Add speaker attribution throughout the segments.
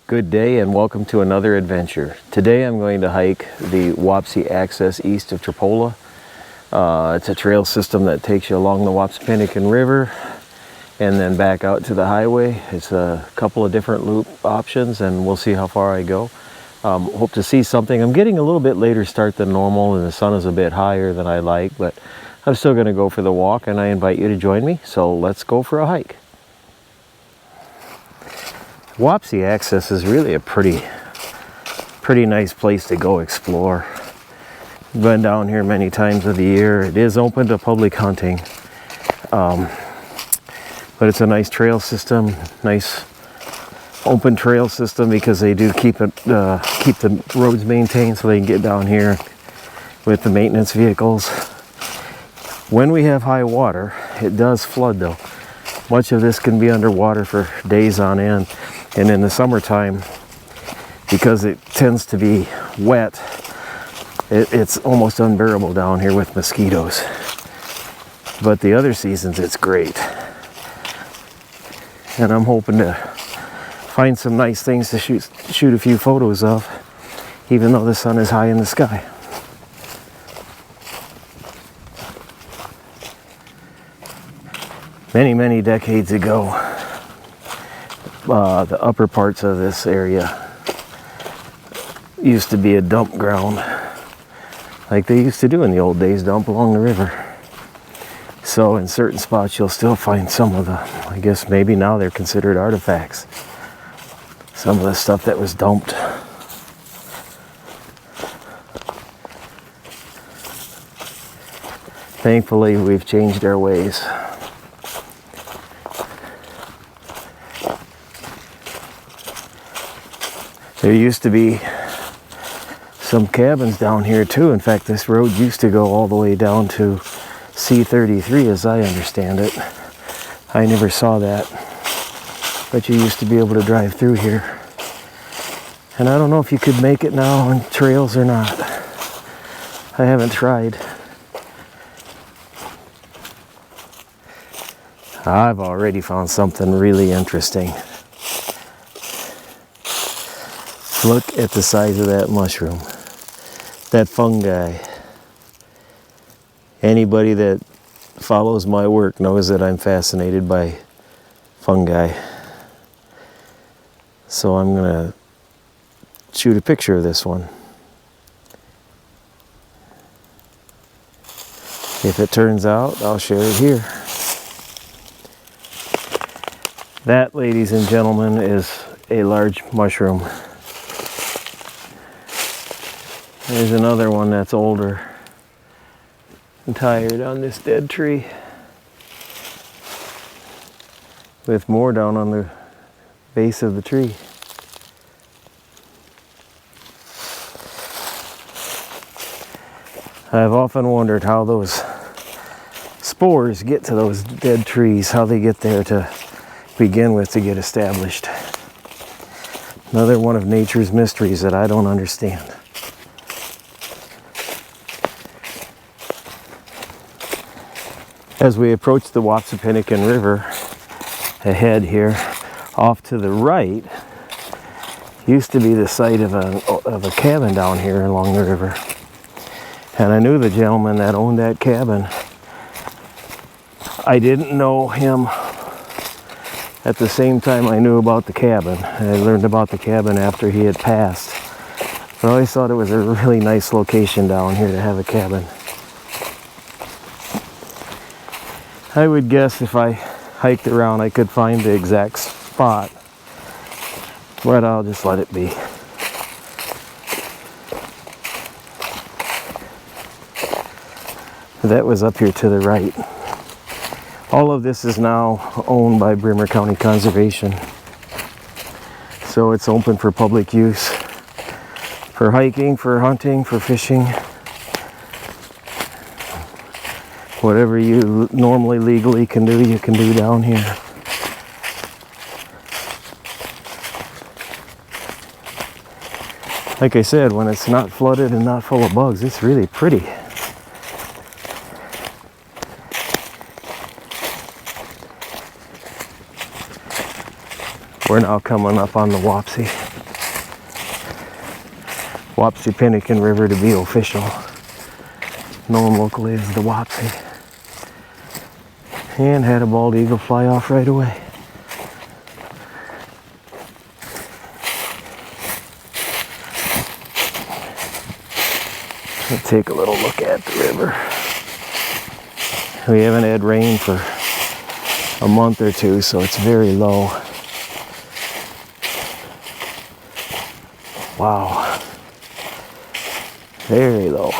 Speaker 1: Good day and welcome to another adventure. Today I'm going to hike the Wapsie Access east of Tripoli. It's a trail system that takes you along the Wapsipinicon River and then back out to the highway. It's a couple of different loop options and we'll see how far I go. Hope to see something. I'm getting a little bit later start than normal and the sun is a bit higher than I like, but I'm still going to go for the walk and I invite you to join me. So let's go for a hike. Wapsie Access is really a pretty nice place to go explore. I've been down here many times of the year. It is open to public hunting, but it's a nice trail system, nice open trail system because they do keep the roads maintained so they can get down here with the maintenance vehicles. When we have high water, it does flood though. Much of this can be underwater for days on end. And in the summertime, because it tends to be wet, it's almost unbearable down here with mosquitoes. But the other seasons, it's great. And I'm hoping to find some nice things to shoot a few photos of, even though the sun is high in the sky. Many decades ago, the upper parts of this area used to be a dump ground, like they used to do in the old days, dump along the river. So in certain spots you'll still find some of the, I guess maybe now they're considered artifacts, some of the stuff that was dumped. Thankfully we've changed our ways. There used to be some cabins down here too. In fact, this road used to go all the way down to C33 as I understand it. I never saw that, but you used to be able to drive through here. And I don't know if you could make it now on trails or not. I haven't tried. I've already found something really interesting. Look at the size of that mushroom, that fungi. Anybody that follows my work knows that I'm fascinated by fungi. So I'm going to shoot a picture of this one. If it turns out, I'll share it here. That, ladies and gentlemen, is a large mushroom. There's another one that's older and tired on this dead tree, with more down on the base of the tree. I've often wondered how those spores get to those dead trees, how they get there to begin with to get established. Another one of nature's mysteries that I don't understand. As we approach the Wapsipinicon River, ahead here, off to the right, used to be the site of a cabin down here along the river. And I knew the gentleman that owned that cabin. I didn't know him at the same time I knew about the cabin. I learned about the cabin after he had passed. But I always thought it was a really nice location down here to have a cabin. I would guess if I hiked around I could find the exact spot, but I'll just let it be. That was up here to the right. All of this is now owned by Bremer County Conservation, so it's open for public use, for hiking, for hunting, for fishing. Whatever you normally legally can do, you can do down here. Like I said, when it's not flooded and not full of bugs, it's really pretty. We're now coming up on the Wapsie. Wapsipinicon River to be official. Known locally as the Wapsie. And had a bald eagle fly off right away. Let's take a little look at the river. We haven't had rain for a month or two, so it's very low. Wow. Very low.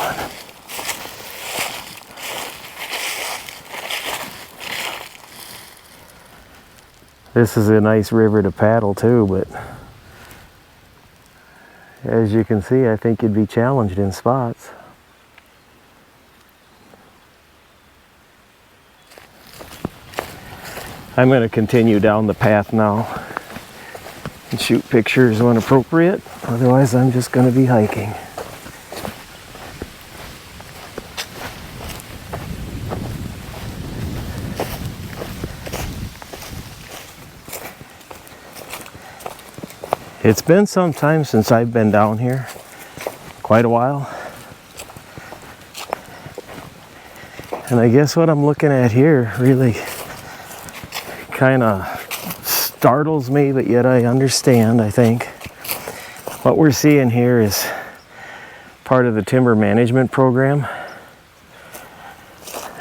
Speaker 1: This is a nice river to paddle too, but as you can see, I think you'd be challenged in spots. I'm going to continue down the path now and shoot pictures when appropriate. Otherwise, I'm just going to be hiking. It's been some time since I've been down here, quite a while. And I guess what I'm looking at here really kind of startles me, but yet I understand, I think. What we're seeing here is part of the timber management program,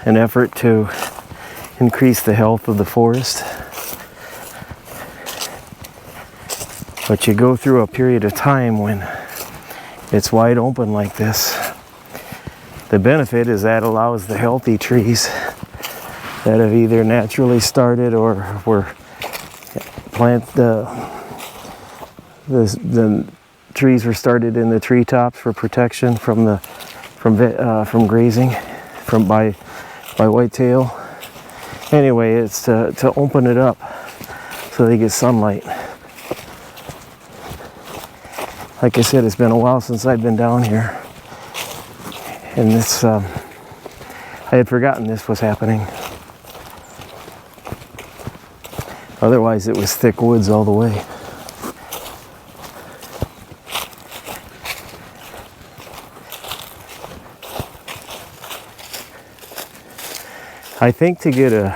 Speaker 1: an effort to increase the health of the forest. But you go through a period of time when it's wide open like this. The benefit is that allows the healthy trees that have either naturally started or were the trees were started in the treetops for protection from grazing by whitetail. Anyway, it's to open it up so they get sunlight. Like I said, it's been a while since I've been down here, and this I had forgotten this was happening. Otherwise, it was thick woods all the way. I think to get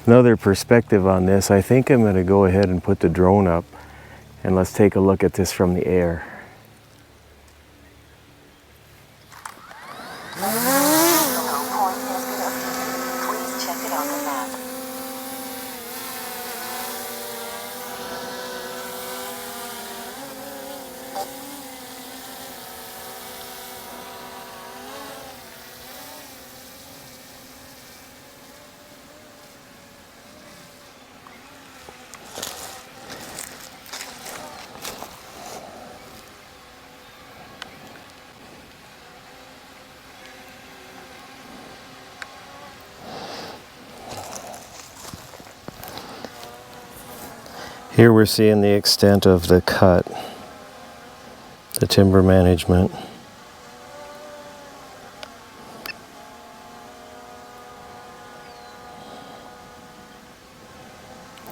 Speaker 1: another perspective on this, I think I'm going to go ahead and put the drone up and let's take a look at this from the air. Here we're seeing the extent of the cut, the timber management.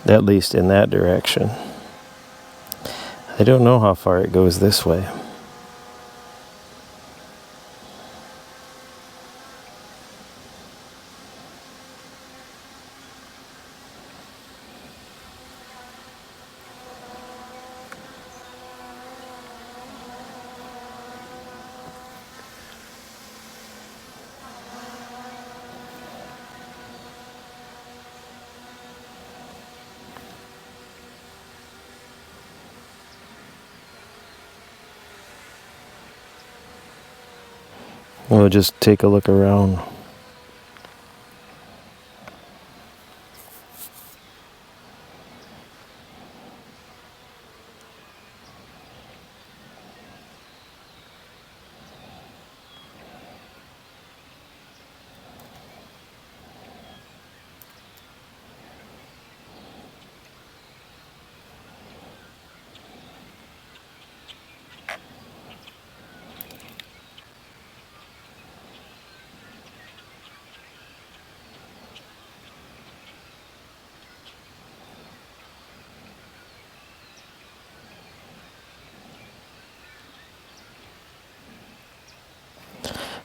Speaker 1: At least in that direction. I don't know how far it goes this way. We'll just take a look around.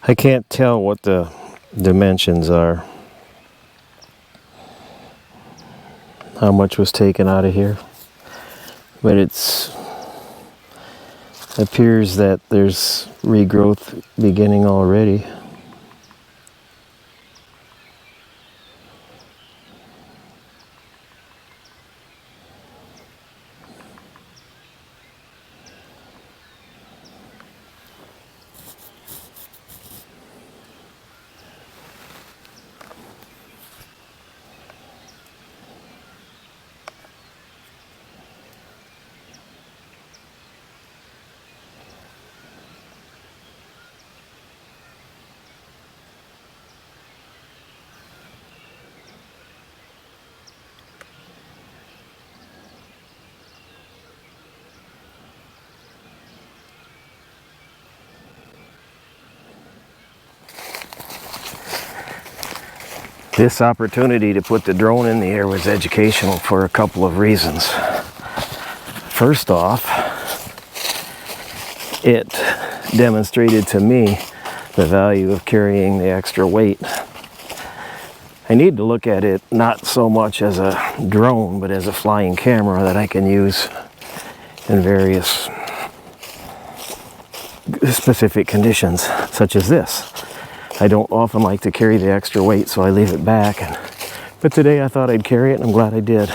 Speaker 1: I can't tell what the dimensions are. How much was taken out of here. But appears that there's regrowth beginning already. This opportunity to put the drone in the air was educational for a couple of reasons. First off, it demonstrated to me the value of carrying the extra weight. I need to look at it not so much as a drone, but as a flying camera that I can use in various specific conditions, such as this. I don't often like to carry the extra weight, so I leave it back. But today I thought I'd carry it, and I'm glad I did.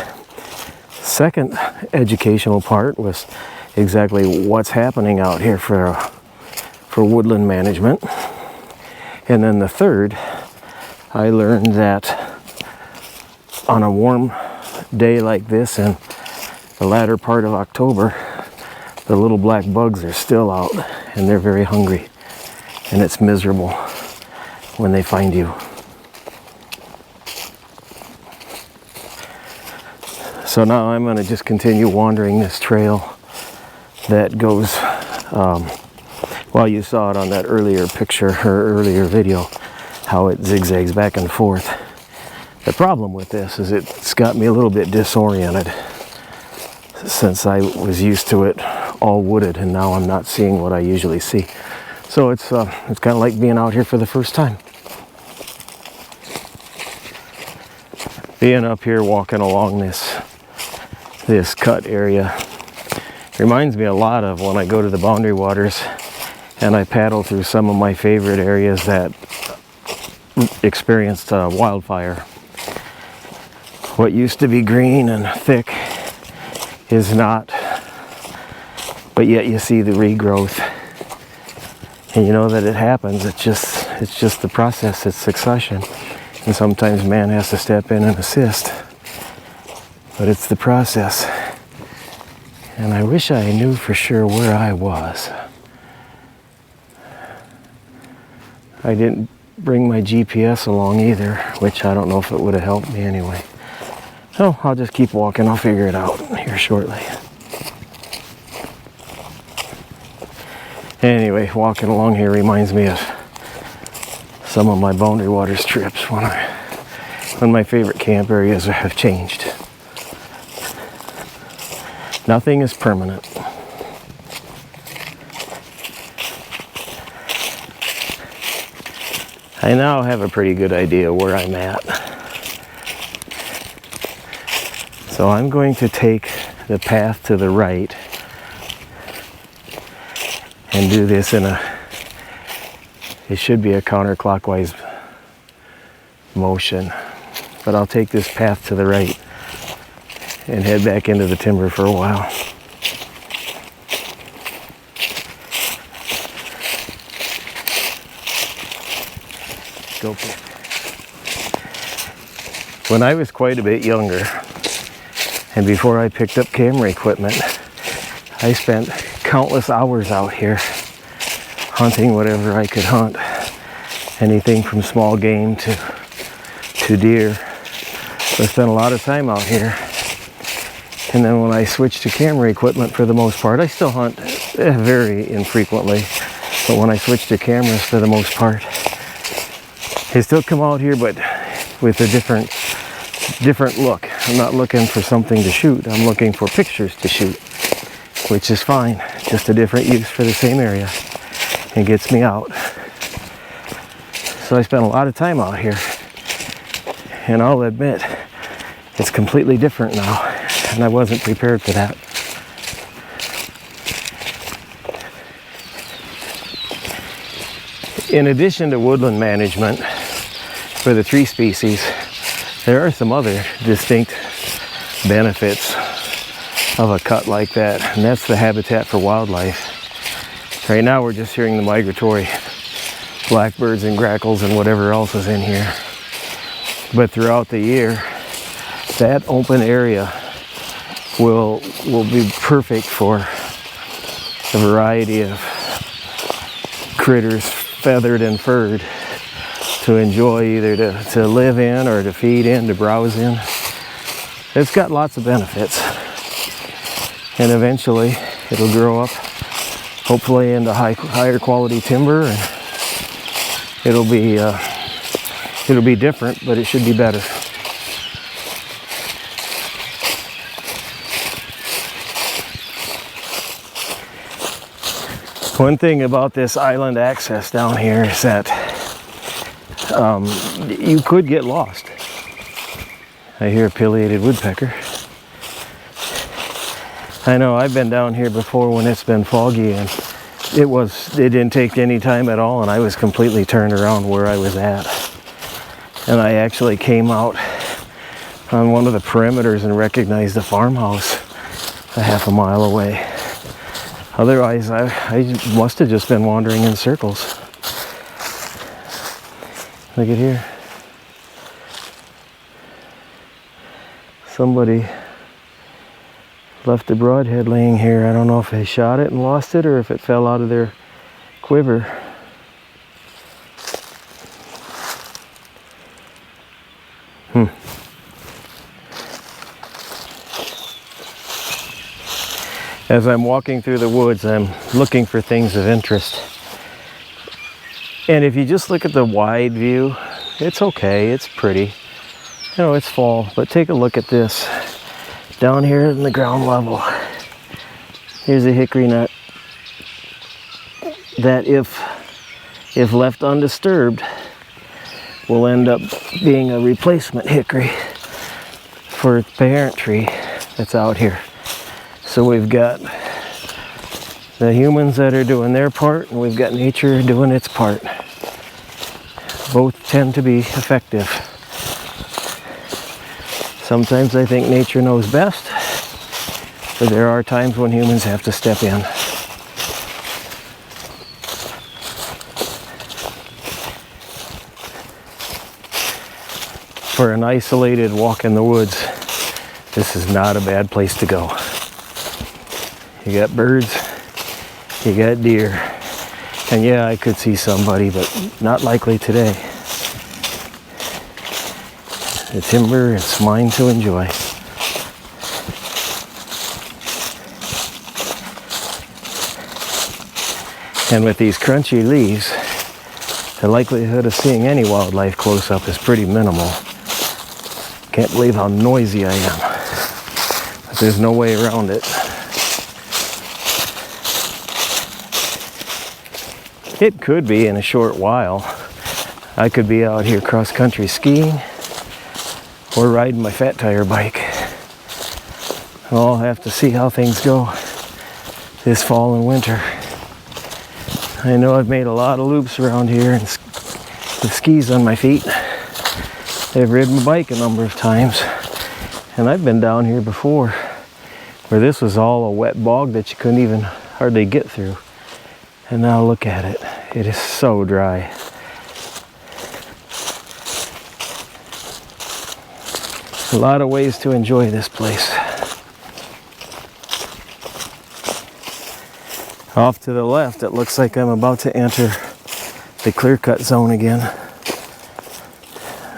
Speaker 1: Second educational part was exactly what's happening out here for woodland management. And then the third, I learned that on a warm day like this in the latter part of October, the little black bugs are still out, and they're very hungry, and it's miserable when they find you. So now I'm going to just continue wandering this trail that goes, well, you saw it on that earlier picture or earlier video, how it zigzags back and forth. The problem with this is it's got me a little bit disoriented since I was used to it all wooded, and now I'm not seeing what I usually see. So it's kind of like being out here for the first time. Being up here walking along this cut area reminds me a lot of when I go to the Boundary Waters and I paddle through some of my favorite areas that experienced wildfire. What used to be green and thick is not, but yet you see the regrowth, and you know that it happens. It's just the process. It's succession. And sometimes man has to step in and assist. But it's the process. And I wish I knew for sure where I was. I didn't bring my GPS along either, which I don't know if it would have helped me anyway. So I'll just keep walking. I'll figure it out here shortly. Anyway, walking along here reminds me of some of my Boundary Waters trips when my favorite camp areas have changed. Nothing is permanent. I now have a pretty good idea where I'm at. So I'm going to take the path to the right and do this it should be a counterclockwise motion, but I'll take this path to the right and head back into the timber for a while. Go. When I was quite a bit younger, and before I picked up camera equipment, I spent countless hours out here hunting whatever I could hunt. Anything from small game to deer. So I spent a lot of time out here. And then when I switched to camera equipment, for the most part, I still hunt very infrequently, but when I switched to cameras, for the most part, I still come out here, but with a different look. I'm not looking for something to shoot. I'm looking for pictures to shoot, which is fine. Just a different use for the same area. It gets me out. So I spent a lot of time out here, and I'll admit it's completely different now, and I wasn't prepared for that. In addition to woodland management for the tree species, there are some other distinct benefits of a cut like that, and that's the habitat for wildlife. Right now we're just hearing the migratory blackbirds and grackles and whatever else is in here. But throughout the year, that open area will be perfect for a variety of critters, feathered and furred, to enjoy, either to live in or to feed in, to browse in. It's got lots of benefits. And eventually it'll grow up, hopefully into higher quality timber, and it'll be different, but it should be better. One thing about this island access down here is that you could get lost. I hear a pileated woodpecker. I know I've been down here before when it's been foggy, and it didn't take any time at all, and I was completely turned around where I was at. And I actually came out on one of the perimeters and recognized a farmhouse a half a mile away. Otherwise, I must have just been wandering in circles. Look at here. Somebody left a broadhead laying here. I don't know if they shot it and lost it, or if it fell out of their quiver. As I'm walking through the woods, I'm looking for things of interest. And if you just look at the wide view, it's okay, it's pretty. You know, it's fall, but take a look at this. Down here in the ground level, here's a hickory nut that, if left undisturbed, will end up being a replacement hickory for the parent tree that's out here. So we've got the humans that are doing their part, and we've got nature doing its part. Both tend to be effective. Sometimes I think nature knows best, but there are times when humans have to step in. For an isolated walk in the woods, this is not a bad place to go. You got birds, you got deer, and yeah, I could see somebody, but not likely today. The timber is mine to enjoy. And with these crunchy leaves, the likelihood of seeing any wildlife close up is pretty minimal. Can't believe how noisy I am, but there's no way around it. It could be in a short while. I could be out here cross-country skiing or riding my fat tire bike. I'll have to see how things go this fall and winter. I know I've made a lot of loops around here and with skis on my feet. I've ridden my bike a number of times, and I've been down here before where this was all a wet bog that you couldn't even hardly get through. And now look at it. It is so dry. A lot of ways to enjoy this place. Off to the left, it looks like I'm about to enter the clear-cut zone again,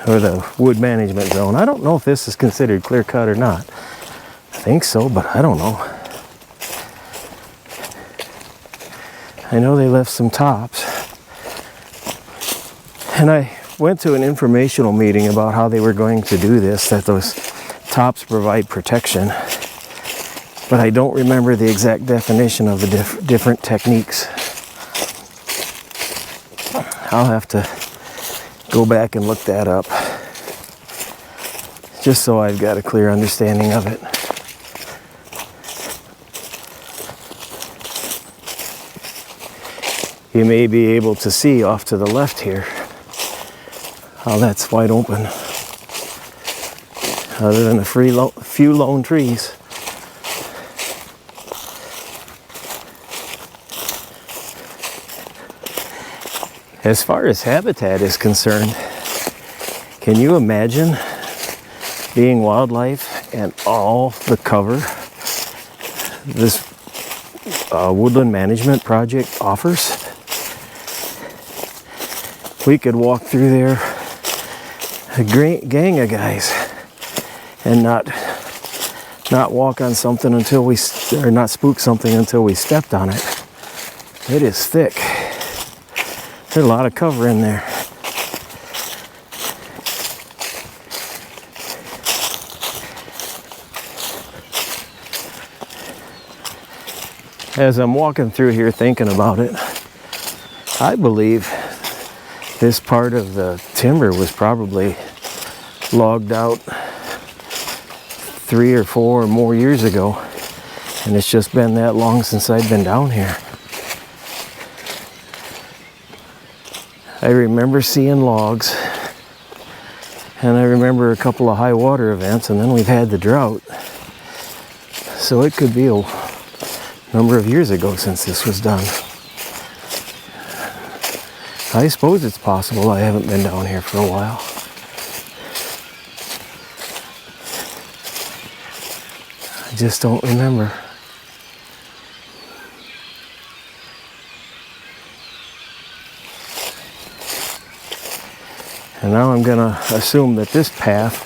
Speaker 1: or the wood management zone. I don't know if this is considered clear-cut or not. I think so, but I don't know. I know they left some tops. And I went to an informational meeting about how they were going to do this, that those tops provide protection. But I don't remember the exact definition of the different techniques. I'll have to go back and look that up, just so I've got a clear understanding of it. You may be able to see off to the left here how that's wide open, other than a few lone trees. As far as habitat is concerned, can you imagine being wildlife and all the cover this Woodland Management Project offers? We could walk through there, a great gang of guys, and not walk on something until we, or not spook something until we stepped on it. It is thick. There's a lot of cover in there. As I'm walking through here thinking about it, I believe this part of the timber was probably logged out 3 or 4 or more years ago, and it's just been that long since I've been down here. I remember seeing logs, and I remember a couple of high water events, and then we've had the drought. So it could be a number of years ago since this was done. I suppose it's possible I haven't been down here for a while. I just don't remember. And now I'm gonna assume that this path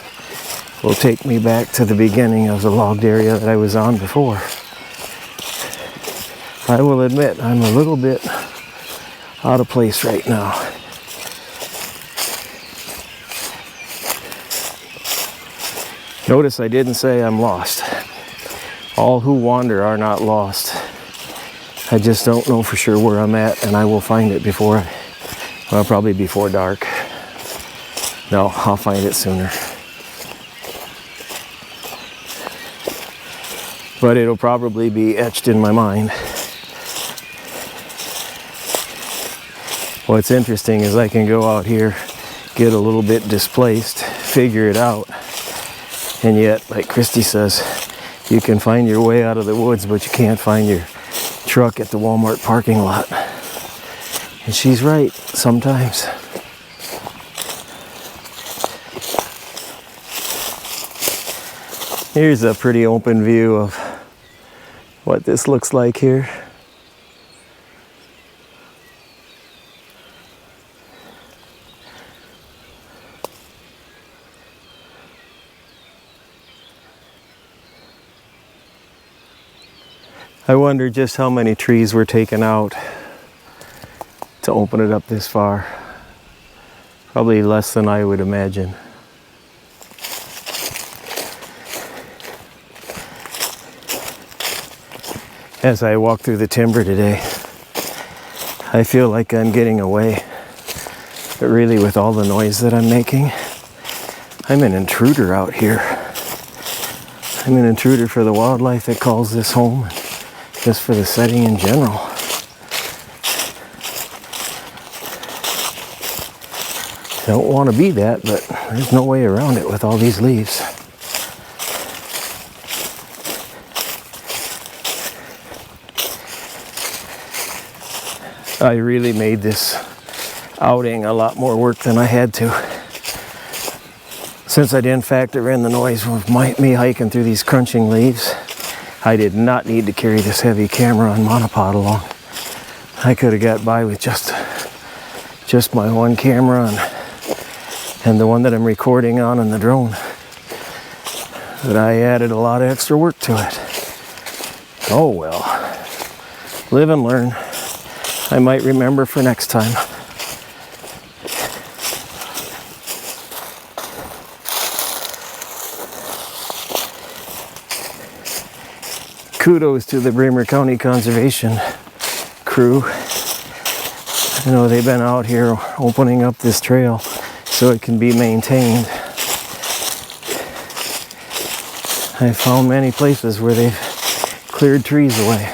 Speaker 1: will take me back to the beginning of the logged area that I was on before. I will admit I'm a little bit out of place right now. Notice I didn't say I'm lost. All who wander are not lost. I just don't know for sure where I'm at, and I will find it probably before dark. No, I'll find it sooner. But it'll probably be etched in my mind. What's interesting is I can go out here, get a little bit displaced, figure it out, and yet, like Christy says, you can find your way out of the woods, but you can't find your truck at the Walmart parking lot. And she's right, sometimes. Here's a pretty open view of what this looks like here. I wonder just how many trees were taken out to open it up this far. Probably less than I would imagine. As I walk through the timber today, I feel like I'm getting away. But really, with all the noise that I'm making, I'm an intruder out here. I'm an intruder for the wildlife that calls this home, just for the setting in general. Don't want to be that, but there's no way around it with all these leaves. I really made this outing a lot more work than I had to. Since I didn't factor in the noise of me hiking through these crunching leaves, I did not need to carry this heavy camera and monopod along. I could have got by with just my one camera and the one that I'm recording on and the drone. But I added a lot of extra work to it. Oh well. Live and learn. I might remember for next time. Kudos to the Bremer County Conservation crew. You know, they've been out here opening up this trail so it can be maintained. I found many places where they've cleared trees away.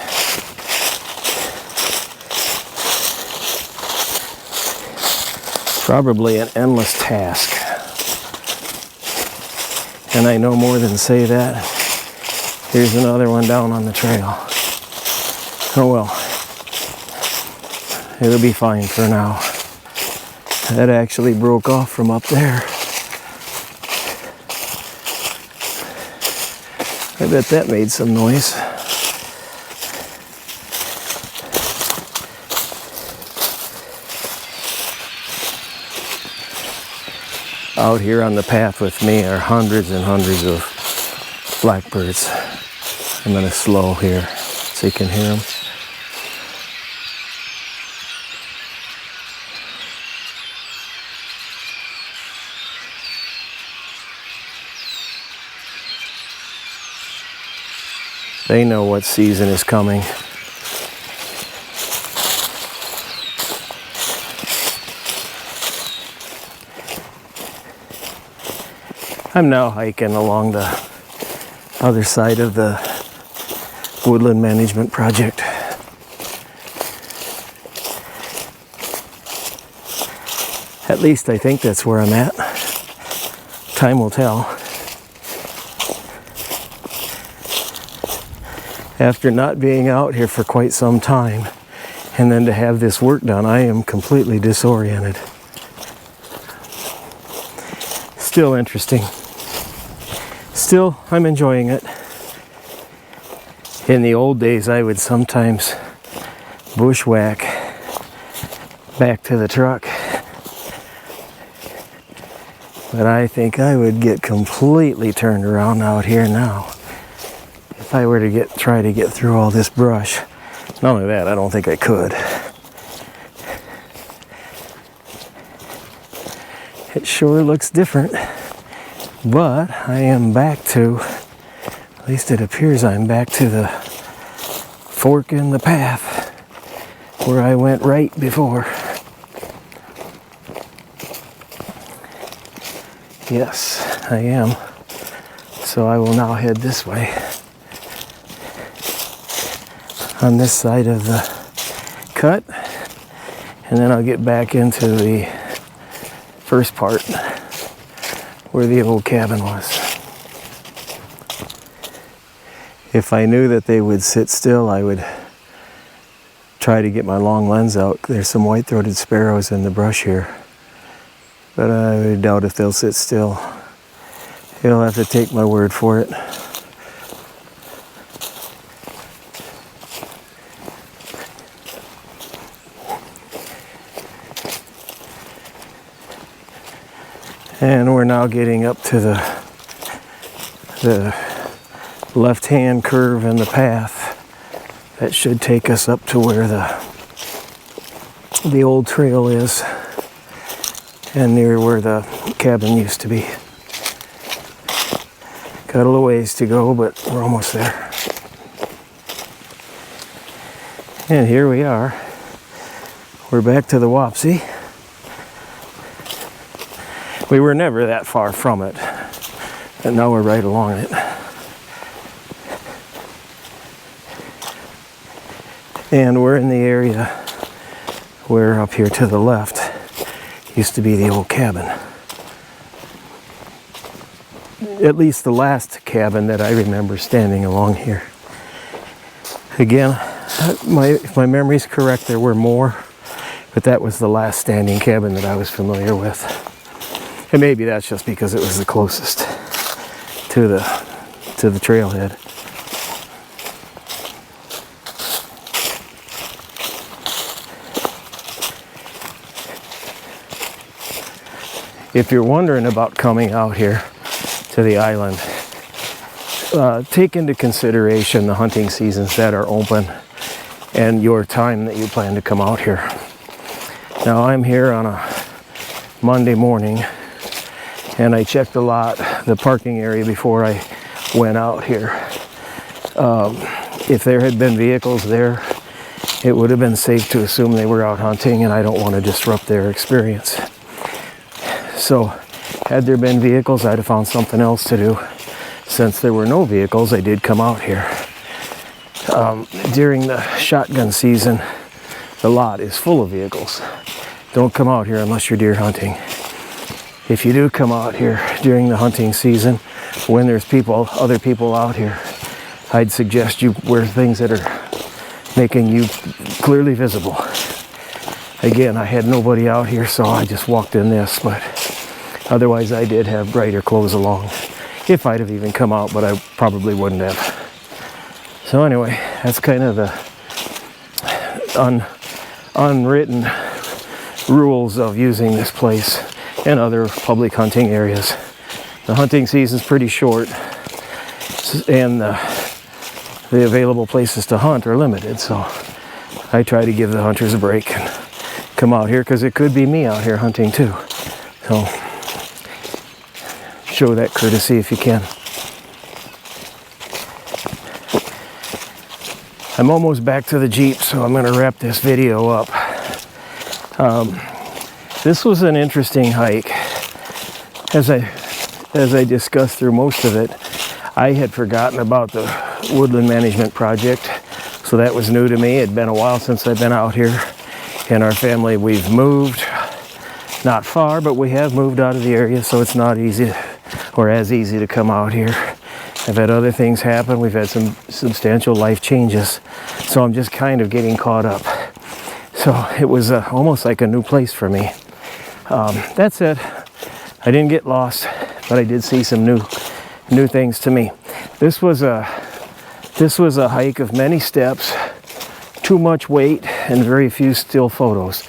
Speaker 1: Probably an endless task. And I no more than say that. Here's another one down on the trail. Oh well. It'll be fine for now. That actually broke off from up there. I bet that made some noise. Out here on the path with me are hundreds and hundreds of blackbirds. I'm going to slow here so you can hear them. They know what season is coming. I'm now hiking along the other side of the Woodland Management Project. At least I think that's where I'm at. Time will tell. After not being out here for quite some time, and then to have this work done, I am completely disoriented. Still interesting. Still, I'm enjoying it. In the old days, I would sometimes bushwhack back to the truck. But I think I would get completely turned around out here now if I were to try to get through all this brush. Not only that, I don't think I could. It sure looks different, but I am back to, at least it appears I'm back to the fork in the path where I went right before. Yes, I am. So I will now head this way. On this side of the cut, and then I'll get back into the first part where the old cabin was. If I knew that they would sit still, I would try to get my long lens out. There's some white-throated sparrows in the brush here, but I doubt if they'll sit still. You'll have to take my word for it. And we're now getting up to the left-hand curve in the path. That should take us up to where the old trail is and near where the cabin used to be. Got a little ways to go, but we're almost there. And here we are. We're back to the Wapsie. We were never that far from it, and now we're right along it. And we're in the area where up here to the left used to be the old cabin. At least the last cabin that I remember standing along here. Again, if my memory's correct, there were more, but that was the last standing cabin that I was familiar with. And maybe that's just because it was the closest to the trailhead. If you're wondering about coming out here to the island, take into consideration the hunting seasons that are open and your time that you plan to come out here. Now I'm here on a Monday morning, and I checked the parking area before I went out here. If there had been vehicles there, it would have been safe to assume they were out hunting, and I don't want to disrupt their experience. So had there been vehicles, I'd have found something else to do. Since there were no vehicles, I did come out here. During the shotgun season, the lot is full of vehicles. Don't come out here unless you're deer hunting. If you do come out here during the hunting season, when there's other people out here, I'd suggest you wear things that are making you clearly visible. Again, I had nobody out here, so I just walked in this, but otherwise I did have brighter clothes along. If I'd have even come out, but I probably wouldn't have. So anyway, that's kind of the unwritten rules of using this place and other public hunting areas. The hunting season's pretty short, and the available places to hunt are limited, so I try to give the hunters a break and come out here, because it could be me out here hunting too. So show that courtesy if you can. I'm almost back to the Jeep, so I'm going to wrap this video up. This was an interesting hike. As I discussed through most of it, I had forgotten about the Woodland Management Project, so that was new to me. It'd been a while since I've been out here. In our family, we've moved, not far, but we have moved out of the area, so it's not easy, or as easy, to come out here. I've had other things happen. We've had some substantial life changes, so I'm just kind of getting caught up. So it was almost like a new place for me. That said, I didn't get lost, but I did see some new things to me. This was a hike of many steps, too much weight, and very few still photos.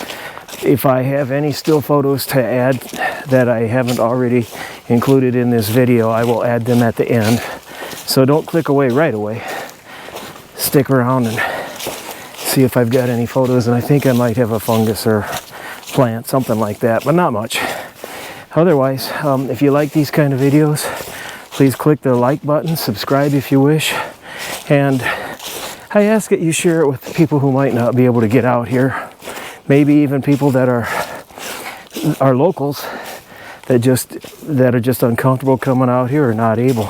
Speaker 1: If I have any still photos to add that I haven't already included in this video, I will add them at the end. So don't click away right away. Stick around and see if I've got any photos, and I think I might have a fungus or plant, something like that, but not much. Otherwise, if you like these kind of videos, please click the like button, subscribe if you wish, and I ask that you share it with people who might not be able to get out here. Maybe even people that are locals that are just uncomfortable coming out here or not able.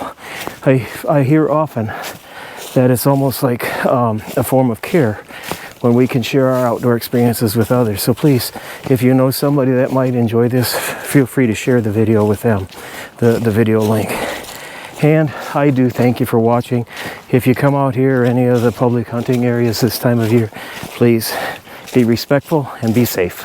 Speaker 1: I hear often that it's almost like a form of care when we can share our outdoor experiences with others. So please, if you know somebody that might enjoy this, feel free to share the video with them, the video link. And I do thank you for watching. If you come out here or any of the public hunting areas this time of year, please be respectful and be safe.